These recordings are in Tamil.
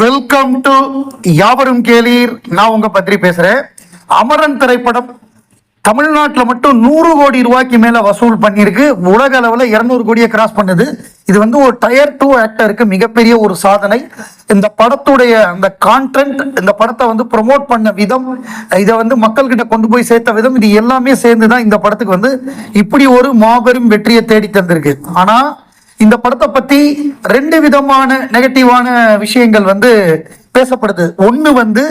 வெல்கம் டு யாவரும் கேளீர். நான் உங்க பத்ரி பேசுறேன். அமரன் திரைப்படம் தமிழ்நாட்டில் மட்டும் 100 கோடி ரூபாய்க்கு மேல வசூல் பண்ணியிருக்கு. உலக அளவில் 200 கோடியை கிராஸ் பண்ணுது. இது வந்து ஒரு டயர் 2 ஆக்டருக்கு மிகப்பெரிய ஒரு சாதனை. இந்த படத்துடைய அந்த கான்டென்ட், இந்த படத்தை வந்து ப்ரொமோட் பண்ண விதம், இதை வந்து மக்கள்கிட்ட கொண்டு போய் சேர்த்த விதம், இது எல்லாமே சேர்ந்துதான் இந்த படத்துக்கு வந்து இப்படி ஒரு மாபெரும் வெற்றியை தேடி தந்திருக்கு. ஆனா இந்த படத்தை பத்தி 2 விதமான நெகட்டிவான விஷயங்கள் வந்து பேசப்படுது. ஒண்ணு வந்து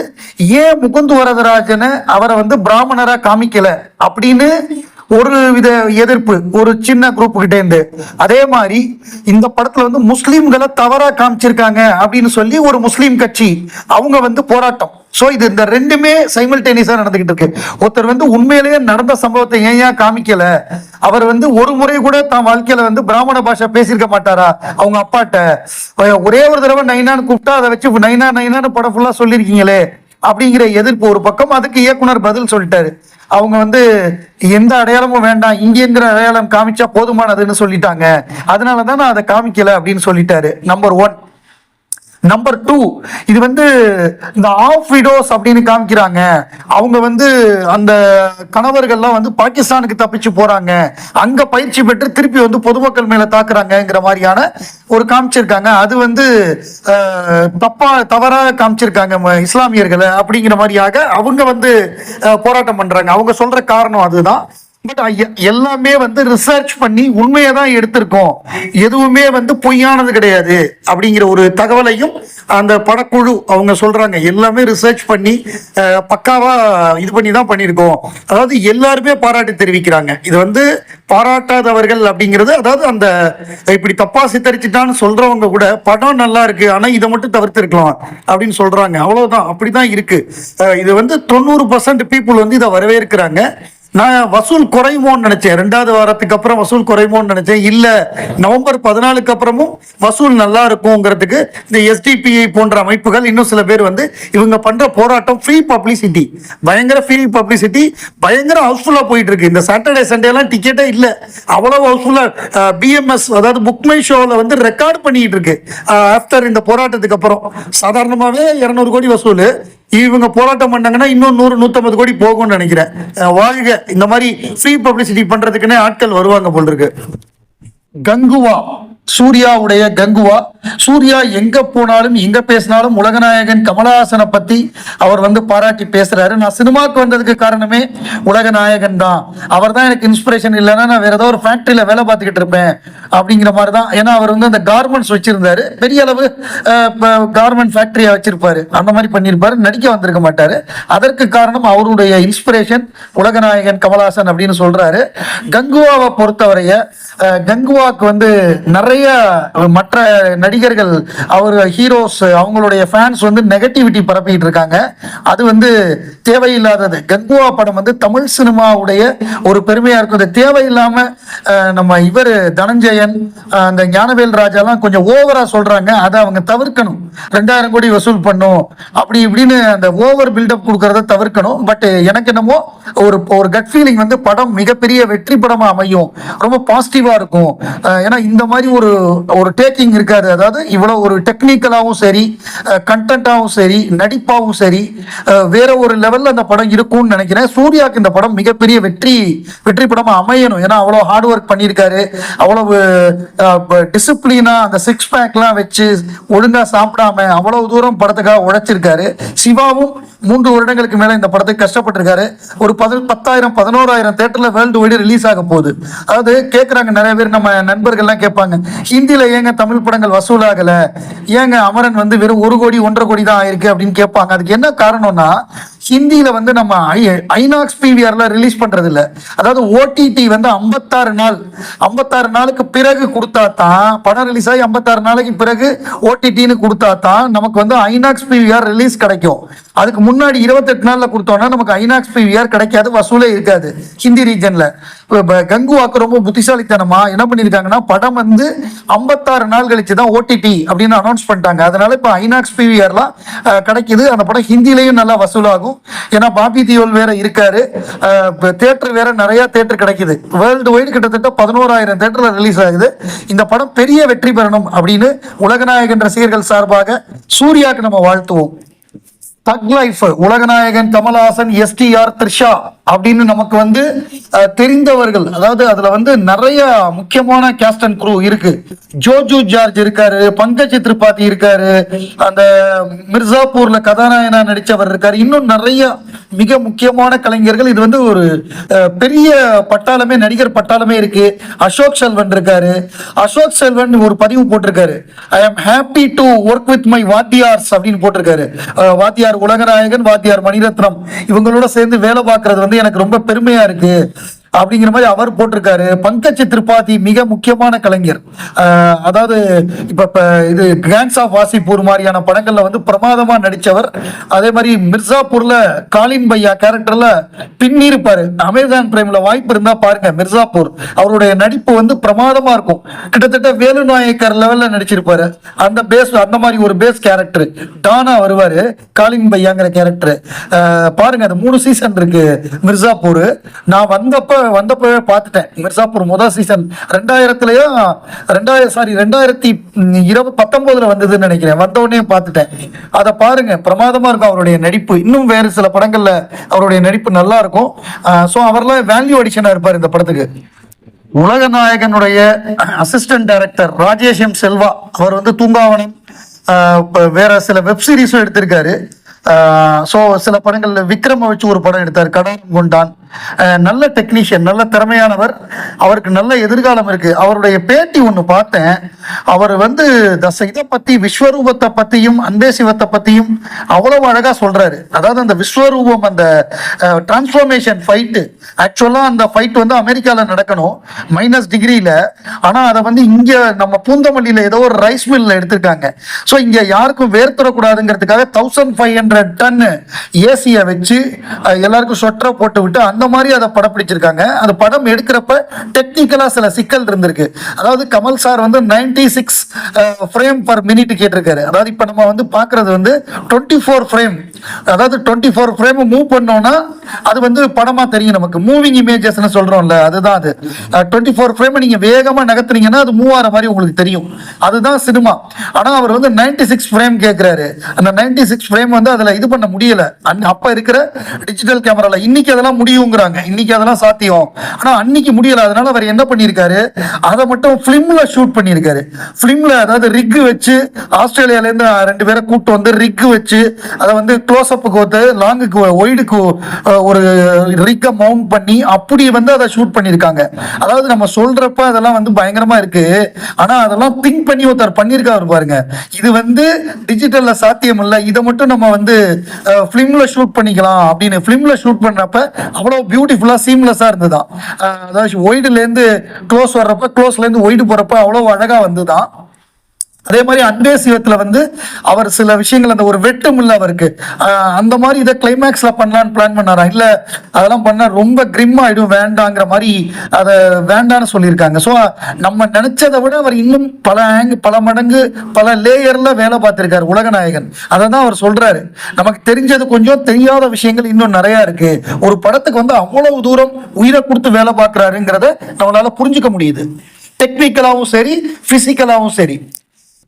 ஏன் முகுந்து வரதராஜனை அவரை வந்து பிராமணரா காமிக்கல அப்படின்னு ஒரு வித எதிர்ப்பு ஒரு சின்ன குரூப் கிட்ட இருந்து. அதே மாதிரி இந்த படத்துல வந்து முஸ்லீம்களை தவறா காமிச்சிருக்காங்க அப்படின்னு சொல்லி ஒரு முஸ்லீம் கட்சி அவங்க வந்து போராட்டம். சோ இது இந்த 2மே சைமல்டேனியஸா நடந்துகிட்டு இருக்கு. ஒருத்தர் வந்து உண்மையிலேயே நடந்த சம்பவத்தை ஏன் காமிக்கல, அவர் வந்து ஒரு முறை கூட தான் வாழ்க்கையில வந்து பிராமண பாஷை பேசியிருக்க மாட்டாரா அவங்க அப்பாட்ட, ஒரே ஒரு தடவை நைனான்னு கூப்பிட்டா அதை வச்சு நைனான்னு படம் ஃபுல்லா சொல்லியிருக்கீங்களே அப்படிங்கிற எதிர்ப்பு ஒரு பக்கம். அதுக்கு இயக்குனர் பதில் சொல்லிட்டாரு. அவங்க வந்து எந்த அடையாளமும் வேண்டாம், இந்தியங்கிற அடையாளம் காமிச்சா போதுமானதுன்னு சொல்லிட்டாங்க, அதனாலதான் நான் அதை காமிக்கல அப்படின்னு சொல்லிட்டாரு. நம்பர் 1. நம்பர் 2, இது வந்து இந்த ஆஃப் விடோஸ் அப்படின்னு காமிக்கிறாங்க. அவங்க வந்து அந்த கணவர்கள்லாம் வந்து பாகிஸ்தானுக்கு தப்பிச்சு போறாங்க, அங்க பயிற்சி பெற்று திருப்பி வந்து பொதுமக்கள் மேல தாக்குறாங்கிற மாதிரியான ஒரு காமிச்சிருக்காங்க. அது வந்து தவறாக காமிச்சிருக்காங்க இஸ்லாமியர்களை அப்படிங்கிற மாதிரியாக அவங்க வந்து போராட்டம் பண்றாங்க. அவங்க சொல்ற காரணம் அதுதான். பட் எல்லாமே வந்து ரிசர்ச் பண்ணி உண்மையை தான் எடுத்திருக்கோம், எதுவுமே வந்து பொய்யானது கிடையாது அப்படிங்கிற ஒரு தகவலையும் அந்த படக்குழு அவங்க சொல்றாங்க. எல்லாமே ரிசர்ச் பண்ணி பக்காவா இது பண்ணி தான் பண்ணியிருக்கோம். அதாவது எல்லாருமே பாராட்டு தெரிவிக்கிறாங்க. இது வந்து பாராட்டாதவர்கள் அப்படிங்கிறது, அதாவது அந்த இப்படி தப்பா சித்தரிச்சுட்டான்னு சொல்றவங்க கூட படம் நல்லா இருக்கு ஆனா இதை மட்டும் தவிர்த்து இருக்கலாம் அப்படின்னு சொல்றாங்க. அவ்வளவுதான், அப்படிதான் இருக்கு. இது வந்து 90% பீப்புள் வந்து இதை வரவேற்கிறாங்க. நான் வசூல் குறையுமோன்னு நினைச்சேன், 2வது வாரத்துக்கு அப்புறம் வசூல் குறையுமோன்னு நினைச்சேன். இல்ல, நவம்பர் 14க்கு அப்புறமும் வசூல் நல்லா இருக்குங்கிறதுக்கு இந்த எஸ்டிபிஐ போன்ற அமைப்புகள், இன்னும் சில பேர் வந்து இவங்க பண்ற போராட்டம் ஃப்ரீ பப்ளிசிட்டி, பயங்கர ஃப்ரீ பப்ளிசிட்டி, பயங்கர ஹவுஸ்ஃபுல்லா போயிட்டு இருக்கு. இந்த சாட்டர்டே சண்டே எல்லாம் டிக்கெட்டே இல்ல, அவ்வளவு ஹவுஸ்ஃபுல்லா. பிஎம்எஸ் அதாவது புக் மை ஷோல வந்து ரெக்கார்ட் பண்ணிட்டு இருக்கு ஆஃப்டர் இந்த போராட்டத்துக்கு அப்புறம். சாதாரணமாவே 200 கோடி வசூல், இவங்க போராட்டம் பண்ணாங்கன்னா இன்னும் 100-150 கோடி போகும்னு நினைக்கிறேன். வாழ்க, இந்த மாதிரி ஃப்ரீ பப்ளிசிட்டி பண்றதுக்குன்னே ஆட்கள் வருவாங்க போல் இருக்கு. கங்குவா, சூர்யாவுடைய கங்குவா. சூர்யா எங்க போனாலும் எங்க பேசினாலும் உலகநாயகன் கமலஹாசனை பத்தி அவர் வந்து பாராட்டி பேசுறாரு. நான் சினிமாவுக்கு வந்ததுக்கு காரணமே உலகநாயகன் தான், அவர் தான் எனக்கு இன்ஸ்பிரேஷன், இல்லைன்னா நான் வேற ஏதோ ஒரு ஃபேக்டரியில வேலை பார்த்துக்கிட்டு இருப்பேன் அப்படிங்கிற மாதிரி தான். ஏன்னா அவர் வந்து அந்த கார்மெண்ட்ஸ் வச்சிருந்தாரு, பெரிய அளவு கார்மெண்ட் ஃபேக்டரியா வச்சிருப்பாரு, அந்த மாதிரி பண்ணியிருப்பாரு, நடிக்க வந்திருக்க மாட்டாரு. அதற்கு காரணம் அவருடைய இன்ஸ்பிரேஷன் உலகநாயகன் கமலஹாசன் அப்படின்னு சொல்றாரு. கங்குவாவை பொறுத்தவரைய, கங்குவாக்கு வந்து நிறைய மற்ற நடிகர்கள், அவர் ஹீரோஸ், அவங்களுடைய ஃபேன்ஸ் வந்து நெகட்டிவிட்டி பரப்பிட்டு இருக்காங்க. அது வந்து தேவையில்லாதது. கங்குவா படம் வந்து தமிழ் சினிமாவுடைய ஒரு பெருமையா இருக்குது. தேவையில்லாம நம்ம இவர் தனஞ்சயன், அந்த ஞானவேல் ராஜாலாம் கொஞ்சம் ஓவரா சொல்றாங்க, அதை அவங்க தவிர்க்கணும். 2000 கோடி வசூல் பண்ணும் அப்படி இப்படின்னு அந்த ஓவர் பில்டப் கொடுக்கறத தவிர்க்கணும். பட் எனக்கு என்னமோ ஒரு கட் ஃபீலிங் வந்து படம் மிகப்பெரிய வெற்றி படமா அமையும், ரொம்ப பாசிட்டிவா இருக்கும். ஏன்னா இந்த மாதிரி ஒரு டேக்கிங் இருக்காது. அதாவது இவ்வளவு ஒரு டெக்னிக்கலாவும் சரி, கண்டென்ட்டாவும் சரி, நடிப்பாவும் சரி, வேற ஒரு லெவல்ல அந்த படம் இருக்கும்னு நினைக்கிறேன். சூர்யாவுக்கு இந்த படம் மிகப்பெரிய வெற்றி படமா அமையணும். ஏன்னா அவ்வளவு ஹார்ட் ஒர்க் பண்ணியிருக்காரு, அவ்வளவு டிசிப்ளினா அந்த 6 பேக்லாம் வச்சு ஒழுங்கா சாப்பிடாம அவ்வளவு தூரம் படத்துக்காக உழைச்சிருக்காரு. சிவாவும் 3 வருடங்களுக்கு மேல இந்த படத்துக்கு கஷ்டப்பட்டிருக்காரு. ஒரு 10,000-11,000 தேட்டர்ல வேர்ல்டு வைடு ரிலீஸ் ஆக போகுது. அதாவது கேட்கறாங்க நிறைய பேர், நம்ம நண்பர்கள்லாம் கேட்பாங்க, ஹிந்தியில ஏங்க தமிழ் படங்கள் வசூல் ஆகல, ஏங்க அமரன் வந்து வெறும் 1 கோடி 1.5 கோடி தான் ஆயிருக்கு அப்படின்னு கேட்பாங்க. அதுக்கு என்ன காரணம்னா, ஹிந்தியில வந்து நம்ம ஐநாக்ஸ் பிவிஆர்ல ரிலீஸ் பண்றது இல்ல. அதாவது ஓடிடி வந்து 56 நாளுக்கு பிறகு கொடுத்தா தான், படம் ரிலீஸ் ஆகி 56 நாளைக்கு பிறகு ஓடிடின்னு கொடுத்தா தான் நமக்கு வந்து ஐநாக்ஸ் பிவிஆர் ரிலீஸ் கிடைக்கும். அதுக்கு முன்னாடி 28 நாள்ல கொடுத்தோம்னா நமக்கு ஐநாக்ஸ் பிவிஆர் கிடைக்காது, வசூலே இருக்காது ஹிந்தி ரீஜன்ல. கங்குவாக்கு ரொம்ப புத்திசாலித்தனமா என்ன பண்ணிருக்காங்கன்னா, படம் வந்து 56 நாள் கழிச்சு தான் ஓடிடி அப்படின்னு அனௌன்ஸ் பண்ணிட்டாங்க. அதனால இப்ப ஐநாக்ஸ் பிவிஆர்லாம் கிடைக்குது. அந்த படம் ஹிந்திலையும் நல்லா வசூலாகும். ஏன்னா பாபி தியோல் வேற இருக்காரு. தியேட்டர் வேற நிறைய தியேட்டர் கிடைக்குது. வேர்ல்டு வைடு கிட்டத்தட்ட 11,000 தியேட்டர்ல ரிலீஸ் ஆகுது. இந்த படம் பெரிய வெற்றி பெறணும் அப்படின்னு உலகநாயகன் ரசிகர்கள் சார்பாக சூர்யாக்கு நம்ம வாழ்த்துவோம். தக் லைஃப், உலகநாயகன் கமல்ஹாசன், எஸ்டிஆர், த்ரிஷா அப்படின்னு நமக்கு வந்து தெரிந்தவர்கள். அதாவது அதுல வந்து நிறைய முக்கியமான கேஸ்ட் அண்ட் குரூ இருக்கு. ஜோஜு ஜார்ஜ் இருக்காரு, பங்கஜ் திரிபாதி இருக்காரு, அந்த மிர்சாப்பூர்ல கதாநாயகனா நடிச்சவர் இருக்காரு, இன்னும் நிறைய மிக முக்கியமான கலைஞர்கள். இது வந்து ஒரு பெரிய பட்டாளமே, நடிகர் பட்டாளமே இருக்கு. அசோக் செல்வன் இருக்காரு. அசோக் செல்வன் ஒரு பதிவு போட்டிருக்காரு, I am happy to work with my வாத்தியார்ஸ் அப்படின்னு போட்டிருக்காரு. வாத்தியார் உலகநாயகன், வாத்தியார் மணிரத்னம் இவங்களோட சேர்ந்து வேலை பார்க்கறது வந்து எனக்கு ரொம்ப பெருமையா இருக்கு அப்படிங்கிற மாதிரி அவர் போட்டிருக்காரு. பங்கஜ் திரிபாதி மிக முக்கியமான கலைஞர். அதாவது இப்ப இது கேங்ஸ் ஆஃப் வாசிப்பூர் மாதிரியான படங்கள்ல வந்து பிரமாதமா நடிச்சவர். அதே மாதிரி மிர்சாப்பூர்ல காலின் பையா கேரக்டர்ல பின்னி இருப்பாரு. அமேசான் பிரைம்ல வாய்ப்பு இருந்தா பாருங்க. மிர்சாப்பூர் அவருடைய நடிப்பு வந்து பிரமாதமா இருக்கும். கிட்டத்தட்ட வேலு நாயக்கர் லெவல்ல நடிச்சிருப்பாரு. அந்த பேஸ், அந்த மாதிரி ஒரு பேஸ் கேரக்டர் டானா வருவாரு, காலின் பையாங்கிற கேரக்டர். பாருங்க, அது 3 சீசன் இருக்கு மிர்சாப்பூர். நான் வந்தப்பவே பார்த்துட்டேன். மிர்சாப்பூர் முதல் சீசன் 2019 வந்ததுன்னு நினைக்கிறேன். வந்தவொடனே பார்த்துட்டேன். அதை பாருங்க, பிரமாதமா இருக்கும் அவருடைய நடிப்பு. இன்னும் வேறு சில படங்கள்ல அவருடைய நடிப்பு நல்லா இருக்கும். ஸோ அவர்லாம் வேல்யூ அடிஷனா இருப்பார் இந்த படத்துக்கு. உலகநாயகனுடைய assistant director Rajesh M Selva, அவர் வந்து தூங்காவனம், வேற சில வெப் சீரிஸும் எடுத்திருக்காரு. ஸோ சில படங்கள்ல விக்ரம வச்சு ஒரு படம் எடுத்தார், கடாரம் கொண்டான். நல்ல டெக்னீஷியன், நல்ல திறமையானவர். அவருக்கு நல்ல எதிர்காலம் இருக்கு. அவருடைய பேட்டி ஒன்று பார்த்தேன். அவர் வந்து இதை பத்தி, விஸ்வரூபத்தை பத்தியும் அன்பே சிவத்தை பத்தியும் அவ்வளவு அழகா சொல்றாரு. அதாவது அந்த விஸ்வரூபம், அந்த டிரான்ஸ்ஃபர்மேஷன் ஃபைட்டு, ஆக்சுவலா அந்த ஃபைட் வந்து அமெரிக்கால நடக்கணும் -டிகிரியில. ஆனா அதை வந்து இங்க நம்ம பூந்தமல்லியில ஏதோ ஒரு ரைஸ் மில்ல எடுத்திருக்காங்க. ஸோ இங்க யாருக்கும் வேர்த்தரக்கூடாதுங்கிறதுக்காக 1500 டன் ஏசியை வச்சு எல்லாருக்கும் சொட்டரை போட்டு விட்டு அந்த மாதிரி அதை படம் பிடிச்சிருக்காங்க. அந்த படம் எடுக்கிறப்ப டெக்னிக்கலா சில சிக்கல் இருந்திருக்கு. அதாவது கமல் சார் வந்து 96 ஃப்ரேம் பர் மினிட் கேட்டிருக்காரு. அதாவது இப்ப நம்ம வந்து பாக்குறது வந்து 24 ஃப்ரேம். அதாவது 24 ஃப்ரேம் மூவ் பண்ணோம்னா அது வந்து படமா தெரியும் நமக்கு. மூவிங் இமேஜஸ் சொல்றோம்ல, அதுதான் அது. 24 ஃப்ரேம் நீங்க வேகமா நகர்த்துறீங்கன்னா அது மூவ் ஆற மாதிரி உங்களுக்கு தெரியும். அதுதான் சினிமா. ஆனா அவர் வந்து 96 ஃப்ரேம் கேட்கிறாரு. அந்த 96 ஃப்ரேம் வந்து அதுல இது பண்ண முடியல அப்ப இருக்கிற டிஜிட்டல் கேமரால. இன்னைக்கு அதெல்லாம் முடியுங்கிறாங்க, இன்னைக்கு அதெல்லாம் சாத்தியம். ஆனா அன்னைக்கு முடியல. அதனால அவர் என்ன பண்ணிருக்காரு, அதை மட்டும் பிலிம்ல ஷூட் பண்ணிருக்காரு. பிலிம்ல, அதாவது ரிக் வச்சு, ஆஸ்திரேலியால இருந்து 2 பேரை கூட்டு வந்து ரிக் வச்சு அதை வந்து க்ளோஸ் அப்புக்கு, லாங்குக்கு, ஒய்டுக்கு ஒரு ரிக்கை மவுண்ட் பண்ணி அப்படி வந்து அதை ஷூட் பண்ணிருக்காங்க. அதாவது நம்ம சொல்றப்ப அதெல்லாம் வந்து பயங்கரமா இருக்கு. ஆனா அதெல்லாம் திங்க் பண்ணி ஒருத்தர் பண்ணிருக்காரு பாருங்க. இது வந்து டிஜிட்டல்ல சாத்தியம் இல்ல, இதை மட்டும் நம்ம வந்து பிலிம்ல ஷூட் பண்ணிக்கலாம் அப்படின்னு. பிலிம்ல ஷூட் பண்றப்ப அவ்வளவு பியூட்டிஃபுல்லா சீம்லெஸ்ஸா இருந்துதான். அதாவது ஒய்டுல இருந்து க்ளோஸ் வர்றப்ப, க்ளோஸ்ல இருந்து ஒய்டு போறப்ப அவ்வளவு அழகா வந்துதான். அதே மாதிரி அன்பே சிவத்துல வந்து அவர் சில விஷயங்கள், அந்த ஒரு வெட்டும் இல்ல அவருக்கு, அந்த மாதிரி இதை கிளைமேக்ஸ்ல பண்ணலான்னு பிளான் பண்ணாரா, இல்ல அதெல்லாம் பண்ண ரொம்ப கிரிம் ஆயிடும், வேண்டாங்கிற மாதிரி அதை வேண்டான்னு சொல்லியிருக்காங்க. ஸோ நம்ம நினைச்சதை விட அவர் இன்னும் பல மடங்கு பல லேயர்ல வேலை பார்த்திருக்காரு உலகநாயகன். அதை தான் அவர் சொல்றாரு. நமக்கு தெரிஞ்சது கொஞ்சம், தெரியாத விஷயங்கள் இன்னும் நிறைய இருக்கு. ஒரு படத்துக்கு வந்து அவ்வளவு தூரம் உயிரை கொடுத்து வேலை பார்க்கிறாருங்கிறத நம்மளால புரிஞ்சுக்க முடியுது. டெக்னிக்கலாவும் சரி, பிசிக்கலாவும் சரி.